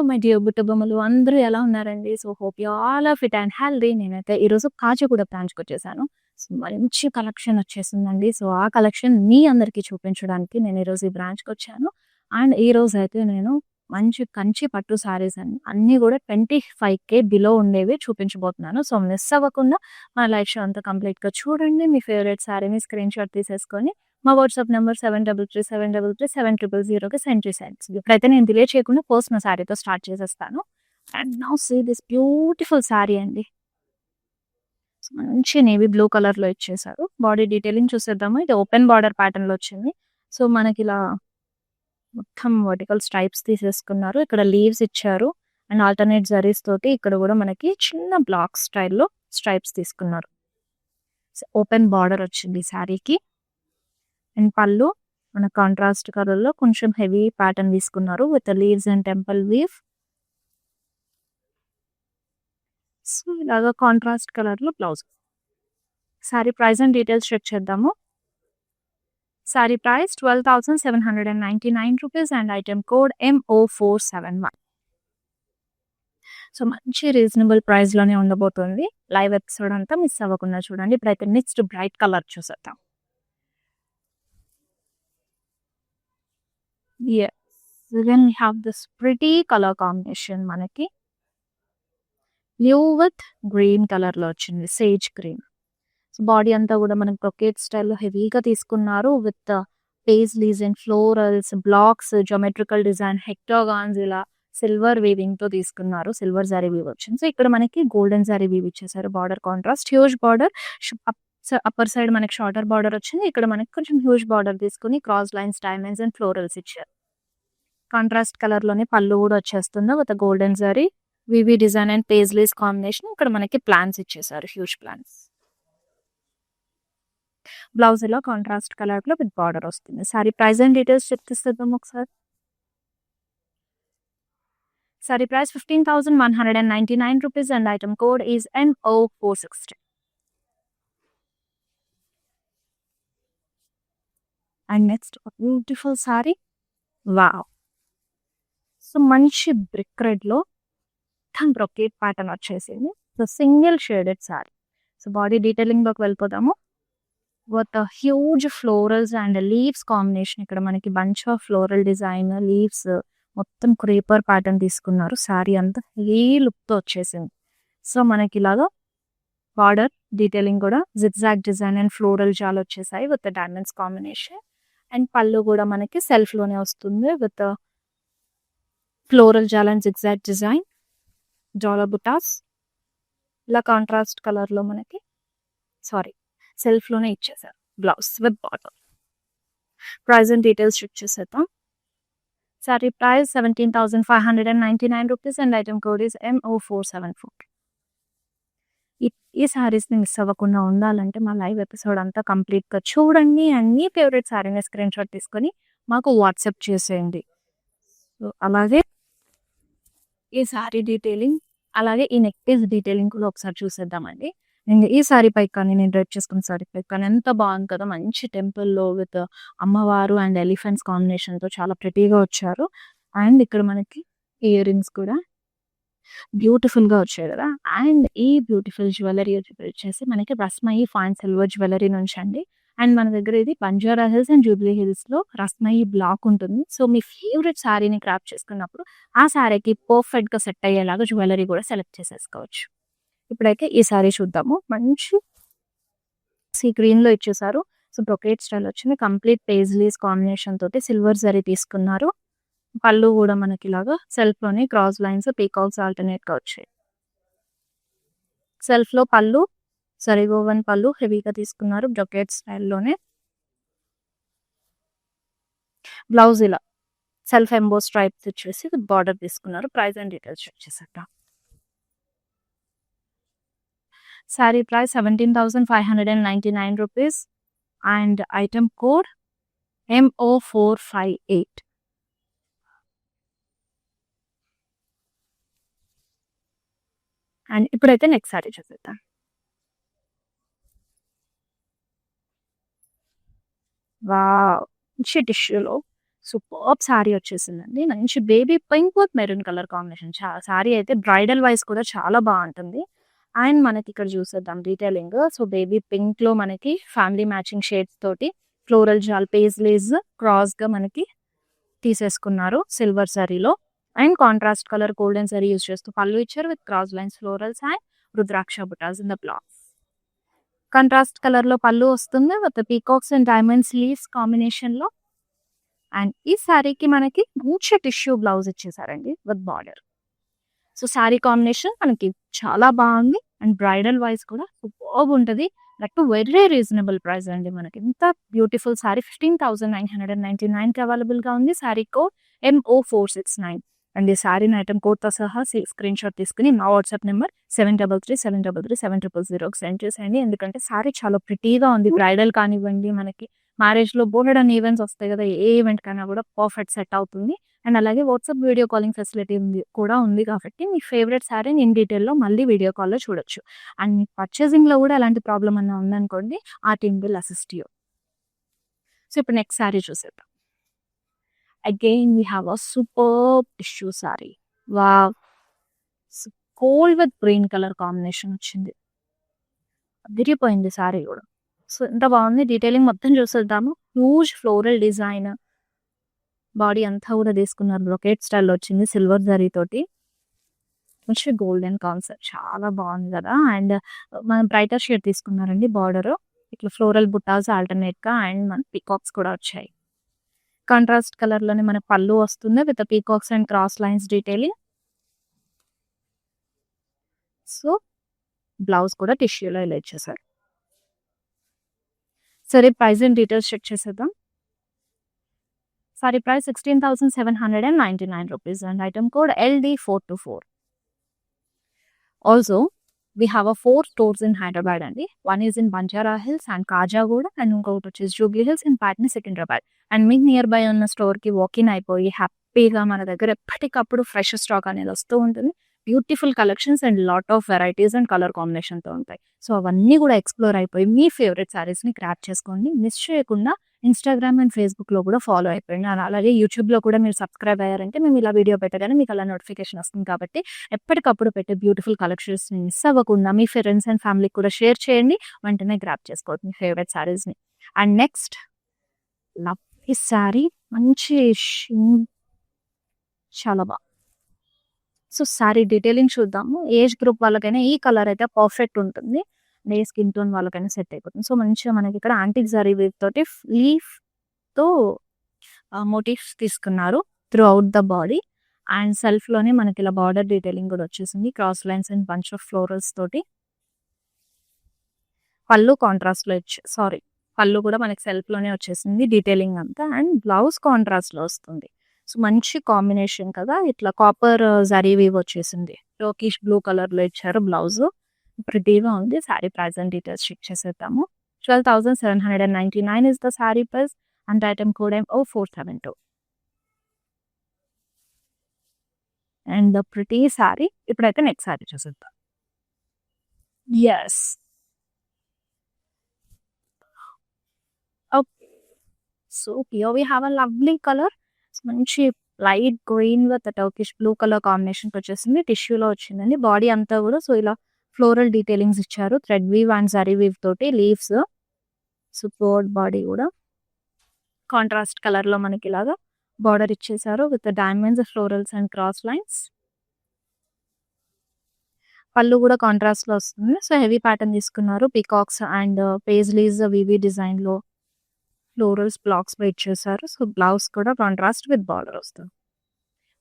My dear బుట్టబొమ్మలు అందరూ ఎలా ఉన్నారండి? So, hope you all are fit and healthy. నేనైతే ఈరోజు కాచిగూడ బ్రాంచ్‌కొచ్చేసాను. సో, మంచి కలెక్షన్ వచ్చేసిందండి. సో, ఆ కలెక్షన్ మీ అందరికీ చూపించడానికి నేను ఈరోజు ఈ బ్రాంచ్‌కొచ్చాను. అండ్ ఈరోజైతే నేను మంచి కంచి పట్టు శారీస్ అన్నీ గూడా 25,000 బిలో ఉండేవి చూపించబోతున్నాను. సో, మిస్ అవ్వకుండా మన లైవ్ షో అంతా కంప్లీట్‌గా చూడండి. మీ ఫేవరెట్ శారీని స్క్రీన్‌షాట్ తీసేసుకొని మా వాట్సాప్ నంబర్ 7337337000కి సెండ్ చేసేయండి. ఇప్పుడైతే నేను డిలే చేయకుండా ఫస్ట్ నా శారీతో స్టార్ట్ చేసేస్తాను. And now see this beautiful saree అండి. మంచి నేవీ బ్లూ కలర్‌లో ఇచ్చేసారు. బాడీ డీటెయిలింగ్ చూసేద్దాము. ఇది ఓపెన్ బార్డర్ ప్యాటర్న్‌లో వచ్చింది. సో, మనకిలా మొత్తం వర్టికల్ స్ట్రైప్స్ తీసేసుకున్నారు. ఇక్కడ లీవ్స్ ఇచ్చారు. అండ్ ఆల్టర్‌నేట్ జరీస్ తోటి ఇక్కడ గూడా మనకి చిన్న బ్లాక్ స్టైల్‌లో స్ట్రైప్స్ తీసుకున్నారు. ఓపెన్ బార్డర్ వచ్చింది ఈ శారీకి. అండ్ పళ్ళు మన కాంట్రాస్ట్ కలర్‌లో కొంచెం హెవీ ప్యాటర్న్ తీసుకున్నారు with leaves and temple weave. So, ఇలాగా కాంట్రాస్ట్ కలర్‌లో blouse. Saree price and details check చేద్దాము. Saree price 12,799 rupees and item code MO471. So, మంచి రీజనబుల్ ప్రైస్‌లోనే ఉండబోతుంది. లైవ్ ఎపిసోడ్ అంతా మిస్ అవ్వకుండా చూడండి. ఇప్పుడైతే నెక్స్ట్ బ్రైట్ కలర్ చూసేద్దాం. Yes. Then we have this pretty colour combination మనకి. బ్లూ విత్ గ్రీన్ కలర్‌లో వచ్చింది. Sage green. సో, బాడీ అంతా గూడా మనకి బ్రొకేట్ స్టైల్‌లో హెవీగా తీసుకున్నారు with paisleys and florals, blocks, geometrical design, hexagons ఇలా సిల్వర్ వీవింగ్‌తో తీసుకున్నారు. సిల్వర్ జరీ వీవ్ వచ్చింది. సో, ఇక్కడ మనకి గోల్డెన్ జరీ వీవ్ ఇచ్చేసారు. Border contrast huge border upper side మనకి షార్టర్ బార్డర్ వచ్చింది. ఇక్కడ మనకి కొంచెం హ్యూజ్ బార్డర్ తీసుకొని cross lines, diamonds and florals ఇచ్చారు. కాంట్రాస్ట్ కలర్‌లోనే పళ్ళు గూడా వచ్చేస్తుంది with golden zari, wavy design and paisleys combination. ఇక్కడ మనకి ప్లాన్స్ ఇచ్చేసారు. Huge plains. బ్లౌజ్ ఇలా కాంట్రాస్ట్ కలర్‌లో విత్ బార్డర్ వస్తుంది. Saree price and details check చేసేద్దాం ఒకసారి. Saree price 15,199 rupees and item code is MO460. And next beautiful saree. Wow! So, మంచి బ్రిక్ రెడ్‌లో మొత్తం బ్రొకేట్ ప్యాటర్న్ వచ్చేసింది. So, single shaded saree. So, body డీటెయిలింగ్‌లోకి వెళ్ళిపోదాము. With huge florals and leaves combination. ఇక్కడ మనకి bunch of floral design, leaves మొత్తం creeper pattern తీసుకున్నారు. శారీ అంతా హెవీ లుక్‌తో వచ్చేసింది. సో, మనకి ఇలాగా బార్డర్ డీటెయిలింగ్ కూడా జిగ్‌జాగ్ డిజైన్ అండ్ ఫ్లోరల్ జాల్ వచ్చేసాయి విత్ డైమండ్స్ కాంబినేషన్. అండ్ పళ్ళు కూడా మనకి సెల్ఫ్‌లోనే వస్తుంది with floral jaal and zigzag design, dollar butas. ఇలా కాంట్రాస్ట్ కలర్‌లో మనకి సెల్ఫ్‌లోనే ఇచ్చేసారు. Blouse with border. Price and details check చేసేద్దాం. Saree price 17,599 rupees and item code is MO474. ఈ శారీస్‌ని మిస్ అవ్వకుండా ఉండాలంటే మా లైవ్ ఎపిసోడ్ అంతా కంప్లీట్‌గా చూడండి. అండ్ మీ ఫేవరెట్ శారీని స్క్రీన్‌షాట్ తీసుకొని మాకు వాట్సాప్ చేసేయండి. సో, అలాగే ఈ శారీ డీటెయిలింగ్, అలాగే ఈ నెక్ పీస్ డీటెయిలింగ్ కూడా ఒకసారి చూసేద్దామండి. అండ్ ఈ శారీ పైకి కానీ నేను డ్రెస్ చేసుకున్న శారీ పైకి కానీ ఎంత బాగుంది కదా! మంచి టెంపుల్‌లో విత్ అమ్మవారు అండ్ ఎలిఫెంట్స్ కాంబినేషన్‌తో చాలా ప్రిటీగా వచ్చారు. అండ్ ఇక్కడ మనకి ఇయర్ రింగ్స్ కూడా బ్యూటిఫుల్‌గా వచ్చాయి కదా! అండ్ ఈ బ్యూటిఫుల్ జ్యువెల్లరీ వచ్చేసి మనకి రస్మయి ఫైన్ సిల్వర్ జ్యువెల్లరీ నుంచి అండి. అండ్ మన దగ్గర ఇది బంజారా హిల్స్ అండ్ జూబ్లీ హిల్స్‌లో రస్మయి బ్లాక్ ఉంటుంది. సో, మీ ఫేవరెట్ శారీని క్రాఫ్ట్ చేసుకున్నప్పుడు ఆ శారీకి పర్ఫెక్ట్‌గా సెట్ అయ్యేలాగా జ్యువెల్లరీ కూడా సెలెక్ట్ చేసేసుకోవచ్చు. ఇప్పుడైతే ఈ శారీ చూద్దాము. మంచి సీ గ్రీన్‌లో ఇచ్చేసారు. సో, బ్రొకేట్ స్టైల్ వచ్చింది. కంప్లీట్ పేజ్లీస్ కాంబినేషన్ తోటి సిల్వర్ జరీ తీసుకున్నారు. పళ్ళు కూడా మనకి ఇలాగా సెల్ఫ్‌లోనే క్రాస్ లైన్స్, పీకాక్స్ ఆల్టర్‌నేట్‌గా వచ్చాయి. సెల్ఫ్‌లో పళ్ళు, జరీ వోవెన్ పళ్ళు హెవీగా తీసుకున్నారు బ్రొకేట్ స్టైల్‌లోనే. బ్లౌజ్ ఇలా సెల్ఫ్ ఎంబోస్ స్ట్రైప్స్ ఇచ్చేసి విత్ బార్డర్ తీసుకున్నారు. ప్రైస్ అండ్ డీటెయిల్స్ చెక్ చేసేద్దాం. Saree price 17,599 rupees and item code MO458. And ఇప్పుడైతే నెక్స్ట్ శారీ చూసేద్దాం. వావ్! మంచి టిష్యూలో సూపర్బ్ శారీ వచ్చేసిందండి. మంచి baby pink with maroon colour combination. Sari అయితే బ్రైడల్ వైస్ కూడా చాలా బావుంటుంది. అండ్ మనకి ఇక్కడ చూసేద్దాం డీటెయిలింగ్. సో, బేబీ పింక్‌లో మనకి ఫ్యామిలీ మ్యాచింగ్ షేడ్స్ తోటి ఫ్లోరల్ జాల్ పేజ్‌లేస్ క్రాస్‌గా మనకి తీసేసుకున్నారు సిల్వర్ జరీలో. And contrast colour golden zari use చేస్తూ పళ్ళు ఇచ్చారు with cross lines florals and rudraksha butas in the block. Contrast కలర్‌లో పళ్ళు వస్తుంది with peacocks and diamonds leaves కాంబినేషన్‌లో. అండ్ ఈ శారీకి మనకి మంచి టిష్యూ బ్లౌజ్ ఇచ్చేసారండి with border. So, saree combination మనకి చాలా బాగుంది. అండ్ బ్రైడల్ వైస్ కూడా సూపర్బ్ ఉంటది. That too very reasonable price అండి మనకి. ఇంత బ్యూటిఫుల్ శారీ 15,999కి అవైలబుల్‌గా ఉంది. Sari code MO469. అండ్ ఈ శారీని ఐటెమ్ కోడ్‌తో సహా స్క్రీన్ షాట్ తీసుకొని మా వాట్సాప్ నెంబర్ 7337337000కి సెండ్ చేసేయండి. ఎందుకంటే శారీ చాలా ప్రిటీగా ఉంది. బ్రైడల్ కానివ్వండి, మనకి మ్యారేజ్‌లో బోలెడన్ని ఈవెంట్స్ వస్తాయి కదా! ఏ ఈవెంట్ కైనా కూడా పర్ఫెక్ట్ సెట్ అవుతుంది. అండ్ అలాగే వాట్సాప్ వీడియో కాలింగ్ ఫెసిలిటీ కూడా ఉంది కాబట్టి మీ ఫేవరెట్ శారీని ఇన్ డీటెయిల్‌లో మళ్ళీ వీడియో కాల్‌లో చూడొచ్చు. అండ్ మీకు పర్చేసింగ్‌లో కూడా ఎలాంటి ప్రాబ్లమ్ అన్నా ఉందనుకోండి, ఆ team will assist you. So, ఇప్పుడు నెక్స్ట్ శారీ చూసేద్దాం. Again we have a superb tissue saree. Wow! Gold with green colour combination వచ్చింది. అదిరిపోయింది శారీ కూడా. సో, ఎంత బాగుంది. డీటెయిలింగ్ మొత్తం చూసేద్దాము. Huge floral design. బాడీ అంతా కూడా తీసుకున్నారు. బ్రొకేట్ స్టైల్‌లో వచ్చింది సిల్వర్ జరీ తోటి. మంచి గోల్డెన్ కాన్సెప్ట్ చాలా బాగుంది కదా! అండ్ మనం బ్రైటర్ షేడ్ తీసుకున్నారండి బార్డర్. ఇట్లా ఫ్లోరల్ బుటాస్ ఆల్టర్నేట్‌గా అండ్ మన పీకాక్స్ కూడా వచ్చాయి. కాంట్రాస్ట్ కలర్‌లోనే మనకు పళ్ళు వస్తుంది with peacocks and cross lines detailing. So, blouse కూడా టిష్యూలో ఇలా ఇచ్చేసారు. సరే, ప్రైస్ అండ్ డీటెయిల్స్ చెక్ చేసేద్దాం. Saree price 16,799 rupees and item code LD424. Also we have a 4 stores in Hyderabad అండి. One is in Banjara hills and Khajaguda and ఇంకొకటి వచ్చేసి Jubilee hills in Patna Secunderabad. And మీకు నియర్ బై ఉన్న స్టోర్‌కి వాకిన్ అయిపోయి హ్యాపీగా మన దగ్గర ఎప్పటికప్పుడు ఫ్రెష్ స్టాక్ అనేది వస్తూ ఉంటుంది. Beautiful collections and lot of varieties and colour కాంబినేషన్‌తో ఉంటాయి. సో, అవన్నీ కూడా ఎక్స్‌ప్లోర్ అయిపోయి మీ ఫేవరెట్ శారీస్‌ని గ్రాబ్ చేసుకోండి. మిస్ చేయకుండా ఇన్‌స్టాగ్రామ్ అండ్ ఫేస్‌బుక్‌లో కూడా ఫాలో అయిపోయిండి. అండ్ అలాగే యూట్యూబ్‌లో కూడా మీరు సబ్స్క్రైబ్ అయ్యారంటే మేము ఇలా వీడియో పెట్టగానే మీకు అలా నోటిఫికేషన్ వస్తుంది కాబట్టి ఎప్పటికప్పుడు పెట్టే బ్యూటిఫుల్ కలెక్షన్స్‌ని మిస్ అవ్వకుండా మీ ఫ్రెండ్స్ అండ్ ఫ్యామిలీకి కూడా షేర్ చేయండి. వెంటనే గ్రాబ్ చేసుకోండి మీ ఫేవరెట్ శారీస్‌ని. అండ్ నెక్స్ట్ లవ్లీ శారీ మంచి చాలా బాగుంది. సో, శారీ డీటెయిలింగ్ చూద్దాము. ఏజ్ గ్రూప్ వాళ్ళకైనా ఈ కలర్ అయితే పర్ఫెక్ట్ ఉంటుంది. ఏ స్కిన్ టోన్ వాళ్ళకైనా సెట్ అయిపోతుంది. సో, మంచిగా మనకి ఇక్కడ యాంటిక్ జరీ వీవ్ తోటి లీఫ్‌తో మోటివ్స్ తీసుకున్నారు throughout the body. And సెల్ఫ్‌లోనే మనకి ఇలా బార్డర్ డీటెయిలింగ్ కూడా వచ్చేసింది. Cross lines and bunch of florals తోటి. పళ్ళు కాంట్రాస్ట్‌లో పళ్ళు కూడా మనకి సెల్ఫ్‌లోనే వచ్చేసింది డీటెయిలింగ్ అంతా. అండ్ బ్లౌజ్ కాంట్రాస్ట్‌లో వస్తుంది. సో, మంచి కాంబినేషన్ కదా! ఇట్లా కాపర్ జరీ వీవ్ వచ్చేసింది. టర్కిష్ బ్లూ కలర్‌లో ఇచ్చారు బ్లౌజు. ప్రిటీగా ఉంది. Saree price and details check చేసేద్దాము. 12,799 is the saree price and item code MO472. And the pretty saree. ఇప్పుడైతే నెక్స్ట్ శారీ చూసేద్దాం. Yes. Okay. So, here we have a lovely colour. మంచి light green with Turkish blue colour కాంబినేషన్‌కి వచ్చేసింది. టిష్యూలో వచ్చిందండి. బాడీ అంతా కూడా సో, ఇలా ఫ్లోరల్ డీటెయిలింగ్స్ ఇచ్చారు. Thread weave and zari weave తోటి లీవ్స్. సూపర్బ్ బాడీ కూడా కాంట్రాస్ట్ కలర్‌లో మనకి ఇలాగా బార్డర్ ఇచ్చేసారు with diamonds, florals and cross lines. పళ్ళు కూడా కాంట్రాస్ట్‌లో వస్తుంది. సో, హెవీ ప్యాటర్న్ తీసుకున్నారు. పీకాక్స్ అండ్ పేజ్లీస్ వీవీ డిజైన్‌లో ఫ్లోరల్స్ బ్లాక్స్‌లో ఇచ్చేసారు. సో, బ్లౌజ్ కూడా కాంట్రాస్ట్ విత్ బార్డర్ వస్తుంది.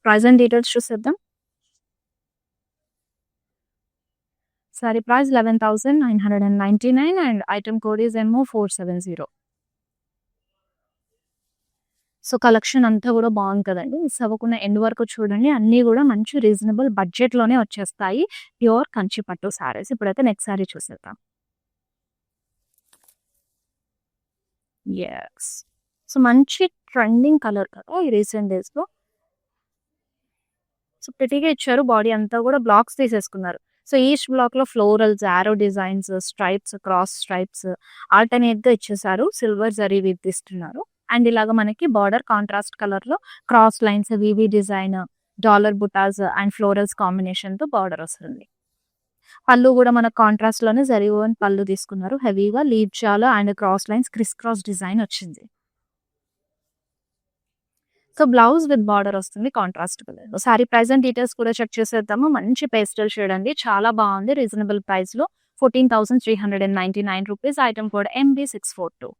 ప్రైస్ అండ్ డీటెయిల్స్ చూసేద్దాం. Sorry price 11,999 and item code is MO470. So, collection అంతా కూడా బాగుంది కదండి. మిస్ అవ్వకుండా ఎండ్ వరకు చూడండి. అన్నీ కూడా మంచి రీజనబుల్ బడ్జెట్‌లోనే వచ్చేస్తాయి. ప్యూర్ కంచి పట్టు శారీస్. ఇప్పుడైతే నెక్స్ట్ శారీ చూసేద్దాం. యెస్. సో, మంచి ట్రెండింగ్ కలర్ కదా ఈ రీసెంట్ డేస్‌లో. సో, ప్రిటీగా ఇచ్చారు. బాడీ అంతా కూడా బ్లాక్స్ తీసేసుకున్నారు. సో, ఈచ్ బ్లాక్‌లో florals, arrow designs, stripes, cross stripes ఆల్టర్‌నేట్‌గా ఇచ్చేసారు. సిల్వర్ జరీ వీవ్ తీస్తున్నారు. అండ్ ఇలాగ మనకి బార్డర్ కాంట్రాస్ట్ కలర్‌లో cross lines, wavy design, dollar butas and florals కాంబినేషన్‌తో బార్డర్ వస్తుంది. పళ్ళు గూడా మనకు కాంట్రాస్ట్‌లోనే జరీ ఓవెన్ పళ్ళు తీసుకున్నారు. హెవీగా లీవ్ చాల and cross lines Chris cross design వచ్చింది. సో, బ్లౌజ్ విత్ బార్డర్ వస్తుంది contrast colour. Sorry price and details కూడా చెక్ చేసేద్దాము. మంచి పేస్టల్ షేడ్ అండి. చాలా బాగుంది. రీజనబుల్ ప్రైస్‌లో 14,399 rupees. Item code MB642.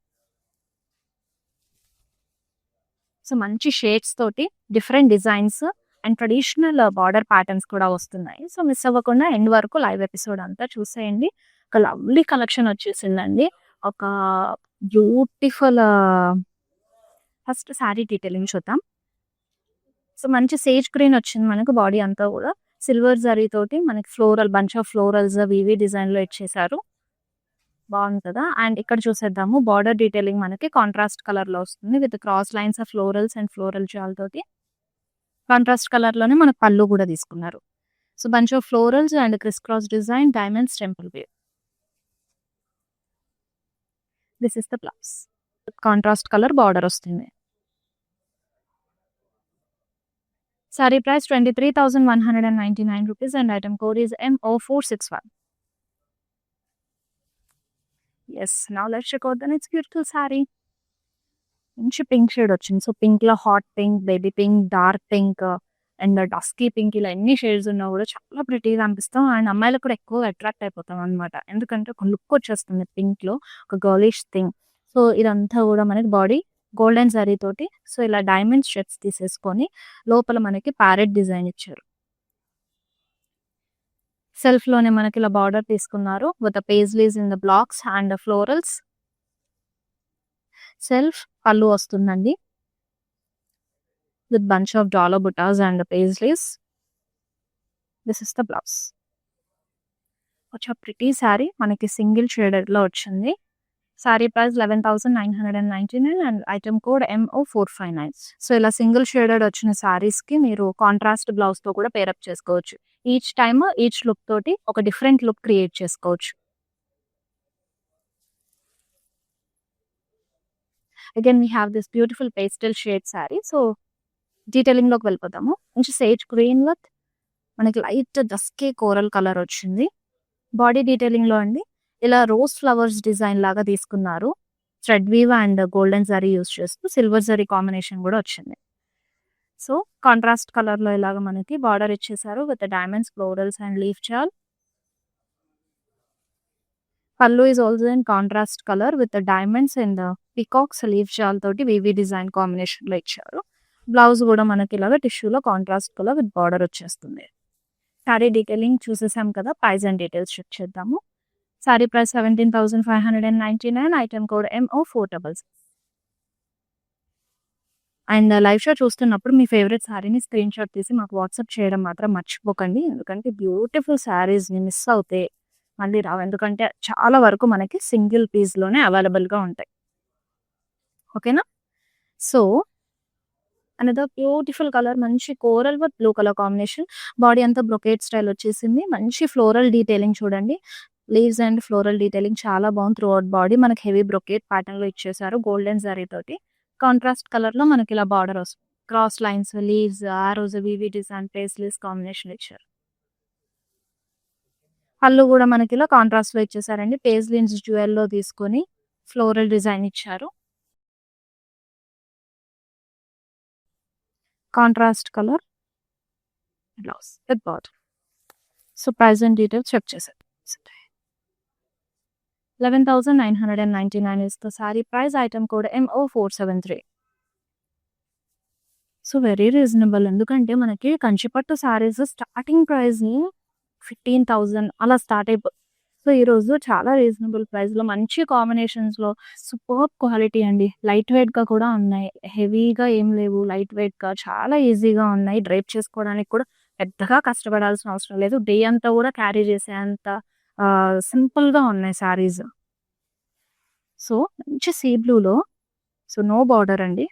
So, మంచి షేడ్స్ తోటి different designs and traditional border patterns కూడా వస్తున్నాయి. సో, మిస్ అవ్వకుండా ఎండ్ వరకు లైవ్ ఎపిసోడ్ అంతా చూసేయండి. ఒక లవ్లీ కలెక్షన్ వచ్చేసిందండి. ఒక బ్యూటిఫుల్ ఫస్ట్ సారీ డీటెయిలింగ్ చూద్దాం. సో, మంచి సేజ్ గ్రీన్ వచ్చింది మనకు బాడీ అంతా కూడా. సిల్వర్ జరీ తోటి మనకి బంచ్ ఆఫ్ ఫ్లోరల్స్ వీవీ డిజైన్‌లో ఇచ్చేసారు. బాగుంది కదా! అండ్ ఇక్కడ చూసేద్దాము. బార్డర్ డీటెయిలింగ్ మనకి కాంట్రాస్ట్ కలర్‌లో వస్తుంది. With cross lines of florals and floral jaal తోటి. కాంట్రాస్ట్ కలర్‌లోనే మనకు పళ్ళు కూడా తీసుకున్నారు. So, bunch of florals and criss cross design, diamonds, temple weave. This is the blouse. Contrast colour border వస్తుంది. Saree price 23,199 rupees and item code is MO461. Yes, now let's check out the next beautiful saree. మంచి pink shade వచ్చింది. So, పింక్‌లో hot pink, baby pink, dark pink and dusky pink ఇలా ఎన్ని shades ఉన్నా కూడా చాలా ప్రిటీగా అనిపిస్తాం. And అమ్మాయిలకు కూడా ఎక్కువ అట్రాక్ట్ అయిపోతాం అనమాట. ఎందుకంటే ఒక లుక్ వచ్చేస్తుంది పింక్‌లో. ఒక గర్లిష్ థింగ్. సో, ఇదంతా కూడా మనకి బాడీ గోల్డెన్ జరీ తోటి సో, ఇలా డైమండ్ స్టెప్స్ తీసేసుకొని లోపల మనకి ప్యారెట్ డిజైన్ ఇచ్చారు. సెల్ఫ్‌లోనే మనకి ఇలా బార్డర్ తీసుకున్నారు. With paisleys in the blocks and florals. Self pallu వస్తుందండి. With bunch of dollar butas and paisleys. This is the blouse. కొంచెం ప్రిటీ సారీ మనకి సింగిల్ షేడెడ్‌లో వచ్చింది. Saree price 11,999 and item code MO459. So, ఇలా సింగిల్ షేడెడ్ వచ్చిన సారీస్‌కి మీరు కాంట్రాస్ట్ బ్లౌజ్‌తో కూడా పేరప్ చేసుకోవచ్చు. ఈచ్ టైమ్ ఈచ్ లుక్ తోటి ఒక డిఫరెంట్ లుక్ క్రియేట్ చేసుకోవచ్చు. Again we have this beautiful pastel shade saree. So, డీటెయిలింగ్‌లోకి వెళ్ళిపోదాము. మంచి సేజ్ గ్రీన్ విత్ మనకి లైట్ డస్కీ కోరల్ కలర్ వచ్చింది. బాడీ డీటెయిలింగ్‌లో అండి ఇలా రోజ్ ఫ్లవర్స్ డిజైన్ లాగా తీసుకున్నారు. Thread weave and golden zari use చేస్తూ సిల్వర్ జరీ కాంబినేషన్ కూడా వచ్చింది. సో, కాంట్రాస్ట్ కలర్‌లో ఇలాగ మనకి బార్డర్ ఇచ్చేసారు with diamonds, florals and leaf jaal. Pallu is also in contrast colour with diamonds and peacocks leaf చాల్ తోటి వీవీ డిజైన్ కాంబినేషన్‌లో ఇచ్చారు. బ్లౌజ్ కూడా మనకి ఇలాగ టిష్యూలో కాంట్రాస్ట్ కలర్ విత్ బార్డర్ వచ్చేస్తుంది. సారీ డీటెయిలింగ్ చూసేసాం కదా! ప్రైస్ అండ్ డీటెయిల్స్ చెక్ చేద్దాము. Sorry price 17,599. Item code MO466. And live show చూస్తున్నప్పుడు మీ ఫేవరెట్ సారీని స్క్రీన్ షాట్ తీసి మాకు వాట్సాప్ చేయడం మాత్రం మర్చిపోకండి. ఎందుకంటే బ్యూటిఫుల్ సారీస్‌ని మిస్ అవుతే మళ్ళీ రావు. ఎందుకంటే చాలా వరకు మనకి సింగిల్ పీస్‌లోనే అవైలబుల్‌గా ఉంటాయి. ఓకేనా? సో, అనదర్ బ్యూటిఫుల్ కలర్ మంచి coral with blue colour combination. Body అంతా బ్రొకేట్ స్టైల్ వచ్చేసింది. మంచి ఫ్లోరల్ డీటెయిలింగ్ చూడండి. లీవ్స్ అండ్ ఫ్లోరల్ డీటెయిలింగ్ చాలా బాగుంది. త్రూ అవుట్ బాడీ మనకి హెవీ బ్రొకేట్ ప్యాటర్న్‌లో ఇచ్చేసారు. గోల్డెన్ జరీ తోటి. కాంట్రాస్ట్ కలర్‌లో మనకి ఇలా బార్డర్ వస్తుంది. క్రాస్ లైన్స్, లీవ్స్, ఆరోస్, వీవీ డిజైన్, పేస్లీస్ కాంబినేషన్ ఇచ్చారు. పళ్ళు కూడా మనకి ఇలా కాంట్రాస్ట్‌లో ఇచ్చేసారండి. పేస్లీన్స్ జ్యువెల్‌లో తీసుకొని ఫ్లోరల్ డిజైన్ ఇచ్చారు. Contrast colour blouse with border. So, price and details check చేసేద్దాం. 11,999 is the saree price. Item code MO473. So, very reasonable. ఎందుకంటే మనకి కంచిపట్టు సారీస్ స్టార్టింగ్ ప్రైస్‌ని 15,000 అలా స్టార్ట్ అయిపోతుంది. సో, ఈరోజు చాలా రీజనబుల్ ప్రైస్‌లో మంచి కాంబినేషన్స్‌లో సూపర్బ్ క్వాలిటీ అండి. లైట్ వెయిట్‌గా కూడా ఉన్నాయి. హెవీగా ఏం లేవు. లైట్ వెయిట్‌గా చాలా ఈజీగా ఉన్నాయి. డ్రైప్ చేసుకోవడానికి కూడా పెద్దగా కష్టపడాల్సిన అవసరం లేదు. డే అంతా కూడా క్యారీ చేసేంత సింపుల్‌గా ఉన్నాయి సారీస్. సో, మంచి సీ బ్లూలో సో, నో బార్డర్ అండి.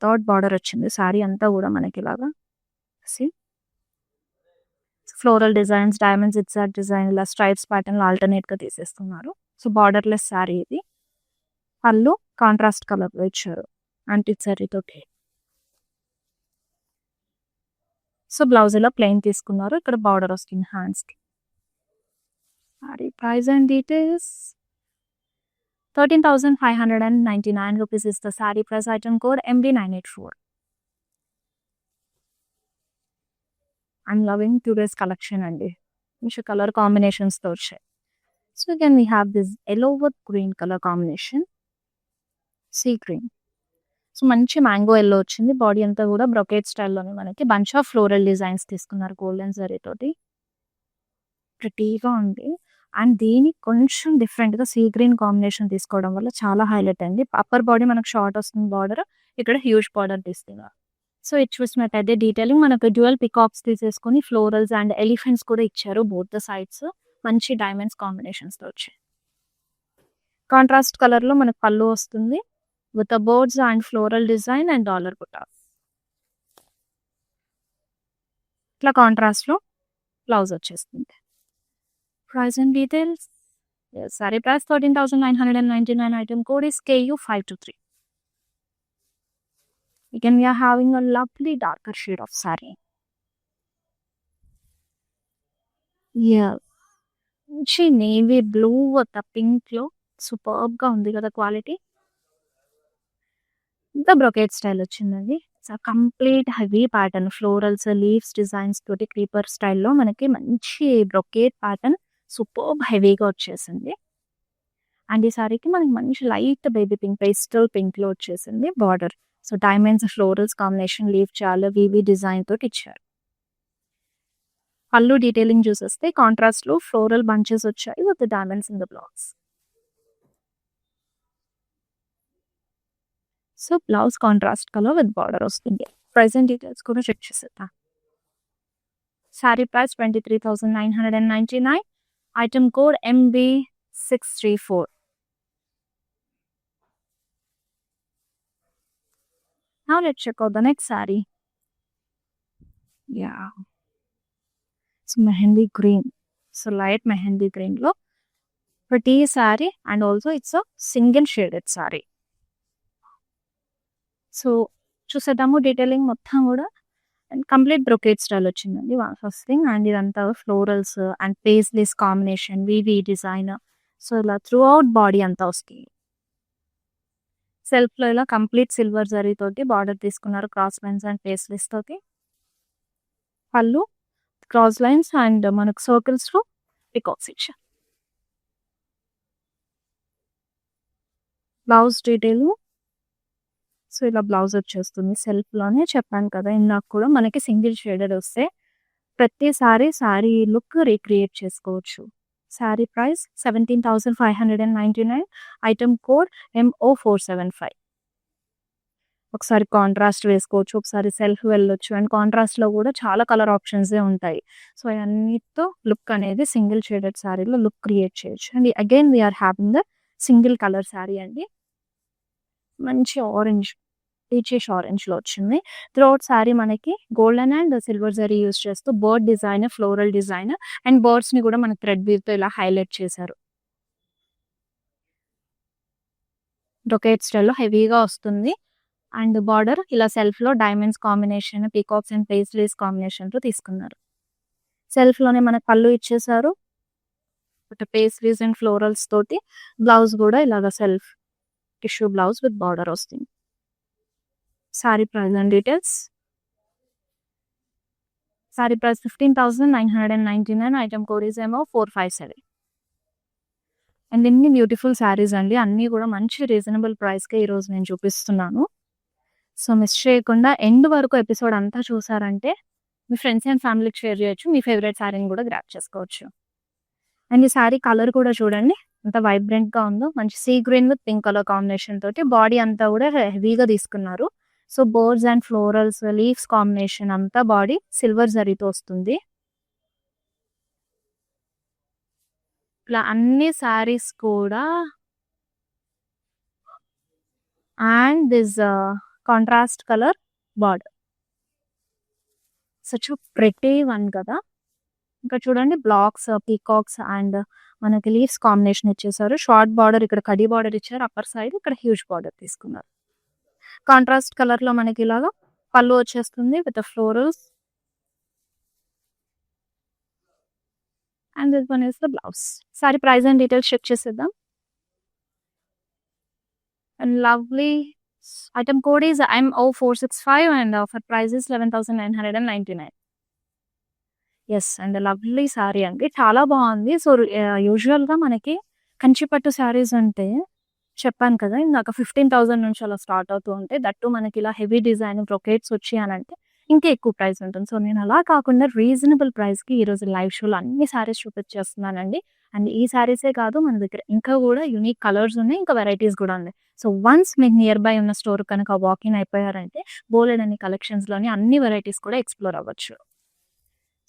థర్డ్ బార్డర్ వచ్చింది. సారీ అంతా కూడా మనకి ఇలాగా see floral designs, diamond zigzag design ఇలా స్ట్రైప్స్ ప్యాటర్న్‌లో ఆల్టర్‌నేట్‌గా తీసేస్తున్నారు. సో, బార్డర్‌లెస్ సారీ ఇది. పళ్ళు కాంట్రాస్ట్ కలర్‌లో ఇచ్చారు. యాంటిక్ సారీ తోటి. సో బ్లౌజ్ ఇలా ప్లెయిన్ తీసుకున్నారు. ఇక్కడ బార్డర్ వస్తుంది హ్యాండ్స్‌కి. Sorry price and details 13,599 rupees is the saree price. Item code MB984. I'm loving today's collection అండి. మంచి కలర్ కాంబినేషన్స్‌తో వచ్చాయి. So again we have this yellow with green colour combination. See green. So మంచి mango yellow వచ్చింది. Body అంతా కూడా brocade స్టైల్‌లోనే మనకి బంచ్ ఆఫ్ ఫ్లోరల్ డిజైన్స్ తీసుకున్నారు గోల్డెన్ జరీ తోటి. ప్రిటీగా ఉంది. అండ్ దీనికి కొంచెం డిఫరెంట్‌గా సీ గ్రీన్ కాంబినేషన్ తీసుకోవడం వల్ల చాలా హైలైట్ అండి. అప్పర్ బాడీ మనకు షార్ట్ వస్తుంది బార్డర్. ఇక్కడ హ్యూజ్ బార్డర్ తీసుకున్నారు. సో ఇది చూసినట్టయితే డీటెయిలింగ్ మనకు డ్యూయల్ పికాక్స్ తీసేసుకొని ఫ్లోరల్స్ అండ్ ఎలిఫెంట్స్ కూడా ఇచ్చారు బోత్ ద సైడ్స్. మంచి డైమండ్స్ కాంబినేషన్స్‌తో వచ్చాయి. కాంట్రాస్ట్ కలర్‌లో మనకు పళ్ళు వస్తుంది. With birds and floral design and dollar బుట్ట. ఇట్లా కాంట్రాస్ట్‌లో బ్లౌజ్ వచ్చేస్తుంది. Price and details. Sorry price 13,999. Item code is KU523. Again, we are having a lovely darker shade of saree. Yeah. మంచి నేవీ బ్లూ విత్ పింక్‌లో సూపర్బ్‌గా ఉంది కదా quality. ఇంత brocade style వచ్చిందండి. So complete heavy pattern florals, leaves designs తోటి creeper స్టైల్‌లో మనకి మంచి brocade pattern superb హెవీగా వచ్చేసింది. అండ్ ఈ సారీకి మనకి మంచి లైట్ బేబీ పింక్, పేస్టల్ పింక్‌లో వచ్చేసింది border. So diamonds, florals combination, leaf chart, వీవీ డిజైన్ తోటి ఇచ్చారు. పళ్ళు డీటెయిలింగ్ చూసేస్తే కాంట్రాస్ట్‌లో ఫ్లోరల్ బంచెస్ వచ్చాయి with diamonds in the blouse. So blouse contrast colour with border వస్తుంది. ప్రైస్ అండ్ డీటెయిల్స్ కూడా చెక్ చేసేద్దాం. Saree price 23,999. Item code MB634. Now let's check out the next saree. Yeah. It's mehendi green. So light mehendi green lo pretty saree, and also it's a single shaded saree. So చూసేద్దాము detailing మొత్తం కూడా. And complete brocade style వచ్చిందండి first thing. And ఇదంతా florals and paisleys combination, wavy design. So ఇలా throughout body అంతా వస్తుంది. సెల్ఫ్‌లో ఇలా కంప్లీట్ సిల్వర్ జరీ తోటి బార్డర్ తీసుకున్నారు క్రాస్ లైన్స్ అండ్ పేస్లెస్ తోటి. పళ్ళు క్రాస్ లైన్స్ అండ్ మనకు సర్కిల్స్‌లో పికాక్స్ ఇచ్చారు. Blouse detail. సో ఇలా బ్లౌజ్ వచ్చేస్తుంది సెల్ఫ్‌లోనే. చెప్పాను కదా ఇందాక కూడా మనకి సింగిల్ షేడెడ్ వస్తే ప్రతిసారి సారీ లుక్ రీక్రియేట్ చేసుకోవచ్చు. Sorry price 17,599. Item code MO475. ఒకసారి కాంట్రాస్ట్ వేసుకోవచ్చు, ఒకసారి సెల్ఫ్ వెళ్ళొచ్చు. అండ్ కాంట్రాస్ట్‌లో కూడా చాలా కలర్ ఆప్షన్సే ఉంటాయి. సో అన్నిటితో లుక్ అనేది సింగిల్ షేడెడ్ సారీలో లుక్ క్రియేట్ చేయొచ్చు. And again we are having the single colour sari అండి. మంచి ఆరెంజ్, పీచిష్ ఆరెంజ్‌లో వచ్చింది. త్రూఅవుట్ సారీ మనకి golden and silver zari use చేస్తూ bird design, floral design and బర్డ్స్‌ని కూడా మనకి థ్రెడ్ వీవ్‌తో ఇలా హైలైట్ చేశారు. బ్రొకేట్ స్టైల్‌లో హెవీగా వస్తుంది. అండ్ బార్డర్ ఇలా సెల్ఫ్‌లో diamonds combination, peacocks and paisleys కాంబినేషన్‌తో తీసుకున్నారు. సెల్ఫ్‌లోనే మనకు పళ్ళు ఇచ్చేశారు. పేస్లీస్ అండ్ ఫ్లోరల్స్ తోటి బ్లౌజ్ కూడా ఇలాగ self tissue blouse with border వస్తుంది. Sari price and details. Sorry price 15,999. Item code is MO457. And ఇన్ని బ్యూటిఫుల్ శారీస్ అండి. అన్నీ కూడా మంచి రీజనబుల్ ప్రైస్‌కే ఈరోజు నేను చూపిస్తున్నాను. సో మిస్ చేయకుండా ఎండ్ వరకు ఎపిసోడ్ అంతా చూసారంటే మీ ఫ్రెండ్స్ అండ్ ఫ్యామిలీకి షేర్ చేయొచ్చు. మీ ఫేవరెట్ శారీని కూడా గ్రాబ్ చేసుకోవచ్చు. అండ్ ఈ శారీ కలర్ కూడా చూడండి ఎంత వైబ్రెంట్‌గా ఉందో. మంచి sea green with pink colour combination తోటి బాడీ అంతా కూడా హెవీగా తీసుకున్నారు. So birds and florals, leaves combination అంతా బాడీ సిల్వర్ జరీతో వస్తుంది. ఇలా అన్ని శారీస్ కూడా and this contrast colour border. Such pretty one కదా. ఇంకా చూడండి బ్లాక్స్, పీకాక్స్ అండ్ మనకి లీవ్స్ కాంబినేషన్ ఇచ్చేసారు. షార్ట్ బార్డర్ ఇక్కడ కడి బార్డర్ ఇచ్చారు. అప్పర్ సైడ్ ఇక్కడ హ్యూజ్ బార్డర్ తీసుకున్నారు. కాంట్రాస్ట్ కలర్లో మనకి ఇలాగా పళ్ళు వచ్చేస్తుంది with florals. And this one is the blouse. Sari price and details check చేసేద్దాం. And lovely item code is MO465 and offer price is 11,999. Yes and lovely sari అండి. చాలా బాగుంది. సో యూజువల్గా మనకి కంచిపట్టు శారీస్ అంటే చెప్పాను కదా ఇందాక 15,000 నుంచి అలా స్టార్ట్ అవుతూ ఉంటాయి. దట్టు మనకి ఇలా హెవీ డిజైన్ బ్రొకేట్స్ వచ్చి అని అంటే ఇంకా ఎక్కువ ప్రైస్ ఉంటుంది. సో నేను అలా కాకుండా రీజనబుల్ ప్రైస్కి ఈరోజు లైవ్ షోలో అన్ని శారీస్ చూపించేస్తున్నానండి. అండ్ ఈ శారీసే కాదు మన దగ్గర ఇంకా కూడా యూనిక్ కలర్స్ ఉన్నాయి, ఇంకా వెరైటీస్ కూడా ఉన్నాయి. సో వన్స్ మీకు నియర్ బై ఉన్న స్టోర్ కనుక వాకింగ్ అయిపోయారంటే బోలెడన్ని కలెక్షన్స్లోని అన్ని వెరైటీస్ కూడా ఎక్స్ప్లోర్ అవ్వచ్చు.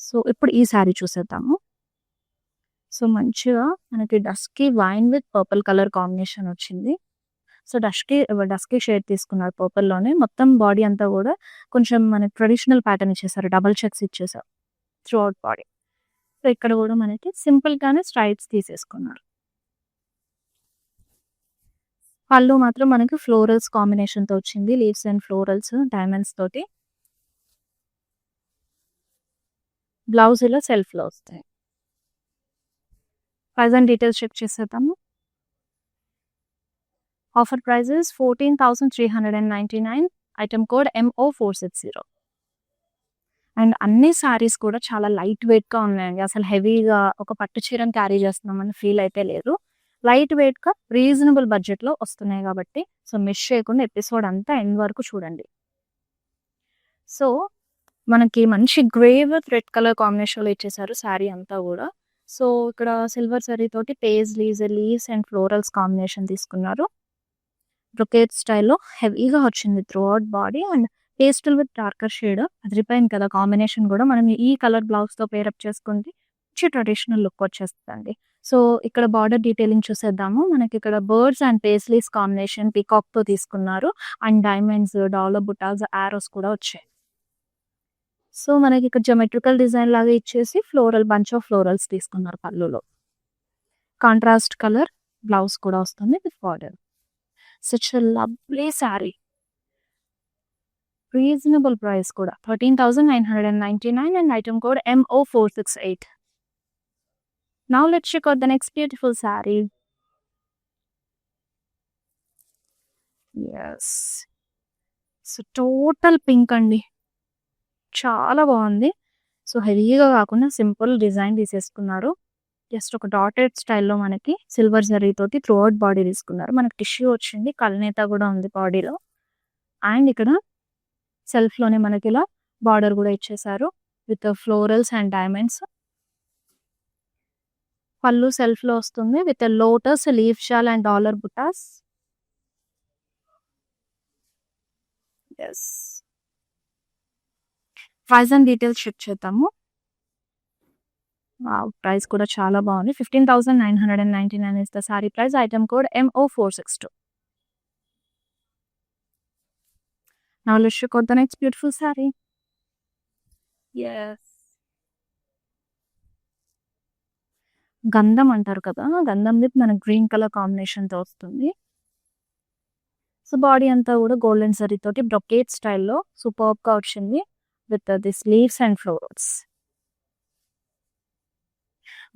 సో ఇప్పుడు ఈ శారీ చూసేద్దాము. సో మంచిగా మనకి dusky wine with purple colour combination వచ్చింది. సో డస్కీ షేడ్ తీసుకున్నారు పర్పుల్లోనే. మొత్తం బాడీ అంతా కూడా కొంచెం మనకి ట్రెడిషనల్ ప్యాటర్న్ ఇచ్చేసారు. డబుల్ చెక్స్ ఇచ్చేసారు త్రూ అవుట్ బాడీ. సో ఇక్కడ కూడా మనకి సింపుల్గానే స్ట్రైట్స్ తీసేసుకున్నారు. పళ్ళు మాత్రం మనకి ఫ్లోరల్స్ కాంబినేషన్తో వచ్చింది. లీవ్స్ అండ్ ఫ్లోరల్స్ డైమండ్స్ తోటి. బ్లౌజ్ ఇలా సెల్ఫ్లో వస్తాయి. ప్రైస్ అండ్ డీటెయిల్స్ చెక్ చేసేద్దాము. Offer prices 14,399. Item code MO460. And అన్ని శారీస్ కూడా చాలా లైట్ వెయిట్గా ఉన్నాయండి. అసలు హెవీగా ఒక పట్టు చీరను క్యారీ చేస్తున్నామని ఫీల్ అయితే లేదు. లైట్ వెయిట్గా రీజనబుల్ బడ్జెట్లో వస్తున్నాయి కాబట్టి సో మిస్ చేయకుండా ఎపిసోడ్ అంతా ఎండ్ వరకు చూడండి. సో మనకి మంచి గ్రే విత్ రెడ్ కలర్ కాంబినేషన్లో ఇచ్చేసారు శారీ అంతా కూడా. సో ఇక్కడ సిల్వర్ జరీ తోటి లీవ్స్ అండ్ ఫ్లోరల్స్ కాంబినేషన్ తీసుకున్నారు. బ్రొకేట్ స్టైల్లో హెవీగా వచ్చింది through out body. And pastel with darker shade అదిరిపోయింది కదా కాంబినేషన్ కూడా. మనం ఈ కలర్ బ్లౌజ్తో పేరప్ చేసుకుంటే మంచి ట్రెడిషనల్ లుక్ వచ్చేస్తుంది. సో ఇక్కడ బార్డర్ డీటెయిలింగ్ చూసేద్దాము. మనకి ఇక్కడ బర్డ్స్ అండ్ పేస్లీస్ కాంబినేషన్ పీకాక్తో తీసుకున్నారు. And diamonds, dollar butas, arrows కూడా వచ్చాయి. సో మనకి ఇక్కడ జమెట్రికల్ డిజైన్ లాగా ఇచ్చేసి బంచ్ ఆఫ్ ఫ్లోరల్స్ తీసుకున్నారు పళ్ళులో. కాంట్రాస్ట్ కలర్ బ్లౌజ్ కూడా వస్తుంది with border. Such a lovely sari. Reasonable price కూడా 13,999 and item code MO468. Now let's check out the next beautiful saree. Yes. So total pink అండి. చాలా బాగుంది. సో హెవీగా కాకుండా సింపుల్ డిజైన్ తీసేసుకున్నారు. జస్ట్ ఒక డాటెడ్ స్టైల్లో మనకి సిల్వర్ జరీతోటి త్రూ అవుట్ బాడీ తీసుకున్నారు. మనకి టిష్యూ వచ్చింది, కల్నేత కూడా ఉంది బాడీలో. అండ్ ఇక్కడ సెల్ఫ్లోనే మనకి ఇలా బార్డర్ కూడా ఇచ్చేసారు with florals and diamonds. Pallu సెల్ఫ్లో వస్తుంది with lotus, leaf shawl and dollar butas. Yes. Price and details check చేద్దాము. ప్రైస్ కూడా చాలా బాగుంది. 15,999 is the saree price. Item code MO462. Now let's check out the next beautiful saree. Yes. గంధం అంటారు కదా, గంధం విత్ మన గ్రీన్ కలర్ కాంబినేషన్తో వస్తుంది. సో బాడీ అంతా కూడా గోల్డెన్ జరీ తోటి బ్రొకేట్ స్టైల్లో సూపర్గా వచ్చింది with this leaves and florals.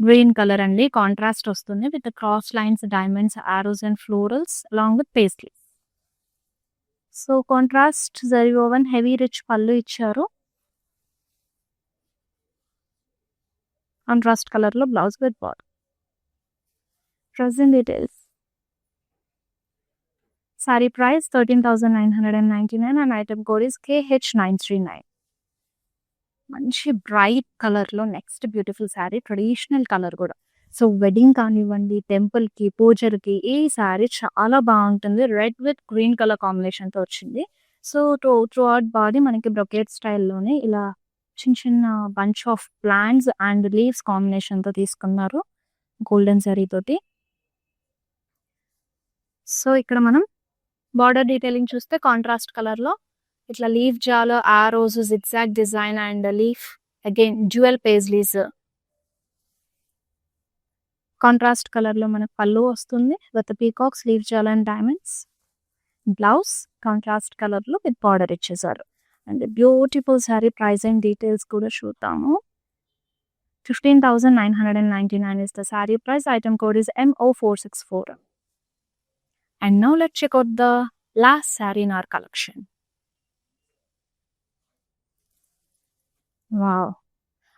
Green colour అండి, కాంట్రాస్ట్ వస్తుంది with cross lines, diamonds, arrows and florals along with paisley. So contrast zari woven heavy rich pallu ఇచ్చారు. కాంట్రాస్ట్ కలర్లో blouse with border. Present details. Sorry price 13,999 and item code is KH939. మంచి bright కలర్లో next beautiful saree, traditional colour కూడా. So wedding కానివ్వండి, టెంపుల్కి, పూజలకి ఈ శారీ చాలా బాగుంటుంది. రెడ్ విత్ గ్రీన్ కలర్ కాంబినేషన్తో వచ్చింది. సో త్రూ అవుట్ బాడీ మనకి బ్రొకేట్ స్టైల్లోనే ఇలా చిన్న చిన్న bunch of plants and leaves కాంబినేషన్తో తీసుకున్నారు గోల్డెన్ జరీతోటి. సో ఇక్కడ మనం బార్డర్ డీటెయిలింగ్ చూస్తే కాంట్రాస్ట్ కలర్లో ఇట్లా లీఫ్ జాలో, arrows, zigzag design and leaf again dual paisleys. Contrast కలర్లో మనకు పళ్ళు వస్తుంది విత్ పీకాక్స్, లీఫ్ జాలో అండ్ డైమండ్స్. బ్లౌజ్ కాంట్రాస్ట్ కలర్లో విత్ బార్డర్ ఇచ్చేసారు. And beautiful sari price and details కూడా చూద్దాము. 15,999 is the saree price. Item code is MO464. And now let's check out the last saree in our collection. Wow!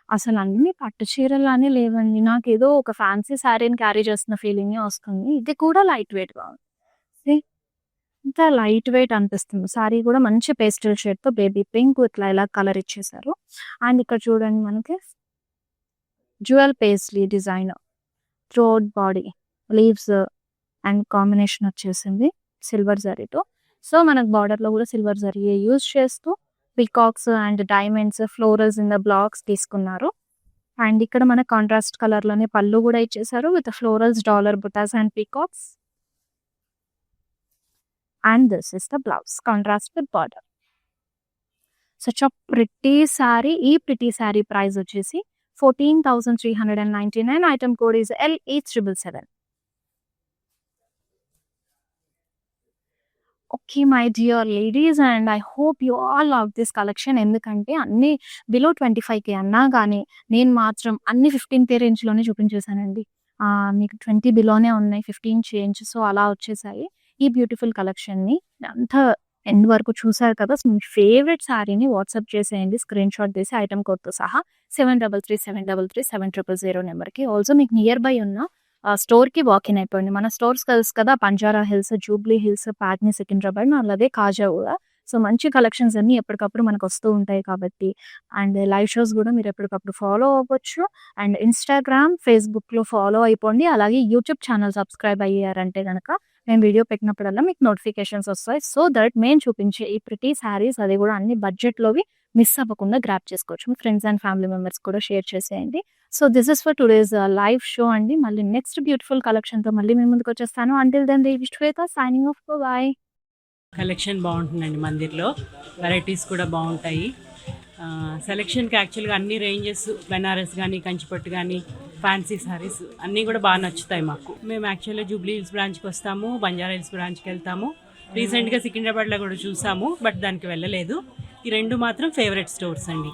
అసలు అన్ని పట్టు చీరలానే లేవండి. నాకేదో ఒక ఫ్యాన్సీ శారీని క్యారీ చేస్తున్న ఫీలింగే వస్తుంది. ఇది కూడా లైట్ వెయిట్‌గా ఉంది. సీ ఇంత లైట్ వెయిట్ అనిపిస్తుంది. శారీ కూడా మంచి పేస్టల్ షేడ్‌తో baby pink with lilac colour ఇచ్చేసారు. అండ్ ఇక్కడ చూడండి మనకి jewel paisley design throughout body leaves and combination వచ్చేసింది సిల్వర్ జరీతో. సో మనకు బార్డర్‌లో కూడా సిల్వర్ జరీ యూజ్ చేస్తూ peacocks and diamonds, florals in the blocks తీసుకున్నారు. అండ్ ఇక్కడ మన కాంట్రాస్ట్ కలర్‌లోనే పళ్ళు కూడా ఇచ్చేసారు with florals, dollar butas and peacocks. And this is the blouse contrast with border. Such a pretty sari. ఈ ప్రిటీ సారీ ప్రైస్ వచ్చేసి 14,399. Item code is LE777. Okay my dear ladies and I hope you all love this collection. ఎందుకంటే అన్నీ below 25K అన్నా కానీ నేను మాత్రం అన్ని 15K రేంజ్లోనే చూపించేశానండి. మీకు 20 బిలోనే ఉన్నాయి, 15 చేంజ్. సో అలా వచ్చేసాయి ఈ బ్యూటిఫుల్ కలెక్షన్ని. అంతా ఎండ్ వరకు చూసారు కదా. సో మీ ఫేవరెట్ శారీని వాట్సాప్ చేసేయండి స్క్రీన్ షాట్ తీసి ఐటమ్ కోడ్తో సహా 7337337000 నెంబర్కి. ఆల్సో మీకు నియర్ బై ఉన్న స్టోర్కి వాకిన్ అయిపోయింది. మన స్టోర్స్ తెలుసు కదా, Banjara hills, Jubilee hills, Patny, Secunderabad, అలాగే కాజాగూడ. సో మంచి కలెక్షన్స్ అన్నీ ఎప్పటికప్పుడు మనకు వస్తూ ఉంటాయి కాబట్టి. అండ్ లైవ్ షోస్ కూడా మీరు ఎప్పటికప్పుడు ఫాలో అవ్వచ్చు. అండ్ ఇన్స్టాగ్రామ్, ఫేస్బుక్లో ఫాలో అయిపోండి. అలాగే యూట్యూబ్ ఛానల్ సబ్స్క్రైబ్ అయ్యారంటే కనుక మేము వీడియో పెట్టినప్పుడల్లా మీకు నోటిఫికేషన్స్ వస్తాయి. సో దట్ మేము చూపించే ఈ ప్రిటీ శారీస్ అది కూడా అన్ని బడ్జెట్లోవి మిస్ అవ్వకుండా గ్రాప్ చేసుకోవచ్చు. మీ ఫ్రెండ్స్ అండ్ ఫ్యామిలీ మెంబర్స్ కూడా షేర్ చేసేయండి. So this is for today's live show అండి. మళ్ళీ నెక్స్ట్ బ్యూటిఫుల్ కలెక్షన్తో మళ్ళీ మీ ముందుకు వచ్చేస్తాను. అంటిల్ దెన్ శ్వేత సైనింగ్ ఆఫ్. బాయ్. కలెక్షన్ బాగుంటుందండి మందిర్లో, వెరైటీస్ కూడా బాగుంటాయి. సెలెక్షన్కి యాక్చువల్గా అన్ని రేంజెస్, బెనారస్ కానీ, కంచిపట్టు కానీ, ఫ్యాన్సీ సారీస్ అన్నీ కూడా బాగా నచ్చుతాయి మాకు. మేము యాక్చువల్గా జూబ్లీ హిల్స్ బ్రాంచ్కి వస్తాము, బంజారా హిల్స్ బ్రాంచ్కి వెళ్తాము. రీసెంట్గా సికింద్రాబాద్లో కూడా చూసాము, బట్ దానికి వెళ్ళలేదు. ఈ రెండు మాత్రం ఫేవరెట్ స్టోర్స్ అండి.